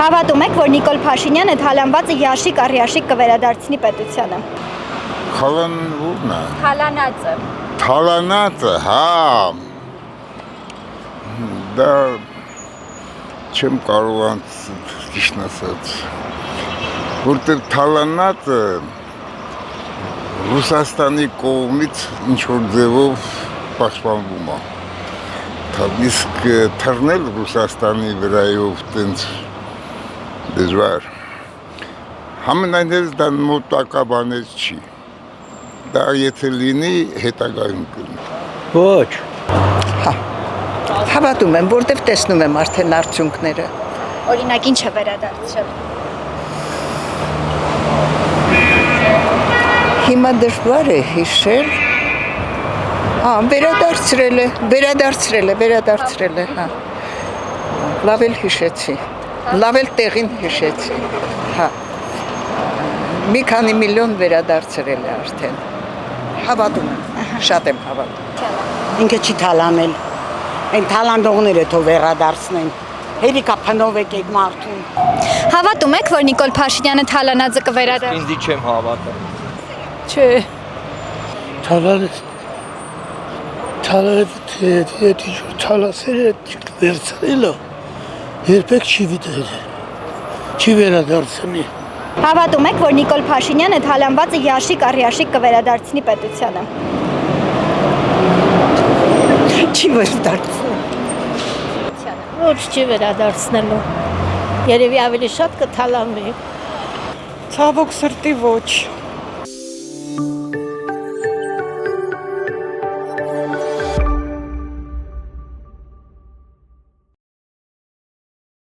Հավատում եք, որ Նիկոլ Փաշինյանը թալանվածը յաշիկ առ յաշիկ կվերադարձնի պետությանը։ Թալանածը։ Թալանածը, հա։ Դա չեմ կարող ճիշտ ասած։ Որտեղ թալանածը Ռուսաստանի կողմից ինչ-որ ձևով պաշտպանվում է։ Իսկ թռնել Ռուսաստանի վրայով տենց դժվար։ Համենայնդեպս դա մոտակա բաներ չի։ Դա եթե լինի, հետագայում կլինի։ Ոչ։ Հավատում եմ, որտեղ տեսնում եմ արդեն արդյունքները։ Օրինակ ինչ է վերադարձրել։ Հիմա դժվար է հիշել։ Վերադարձրել է, հա։ Լավ էլ հիշեցի։ Լավ էլ տեղին հիշեցի։ Հա։ Մի քանի միլիոն վերադարձրել է արդեն։ Հավատում եմ, շատ եմ հավատում։ Ինքը չի թալանել։ Այն թալանդողները թող վերադարձնեն։ Հերիկա փնով եկեք մարդուն։ Հավատում եք, որ Նիկոլ Փաշինյանը թալանածը կվերադարձնի։ Ինձ չեմ հավատում։ Չէ։ Թալասերը վերցրելը երբեք չի վերադարձնի։ Հավատում եք, որ Նիկոլ Փաշինյանը թալանվածը յաշիկ առ յաշիկ կվերադարձնի պետությանը։ Չի վերադարձնի։ Ոչ չի վերադարձնելու։ Երևի ավելի շատ կթալանվի։ Ցավոք սրտի ոչ։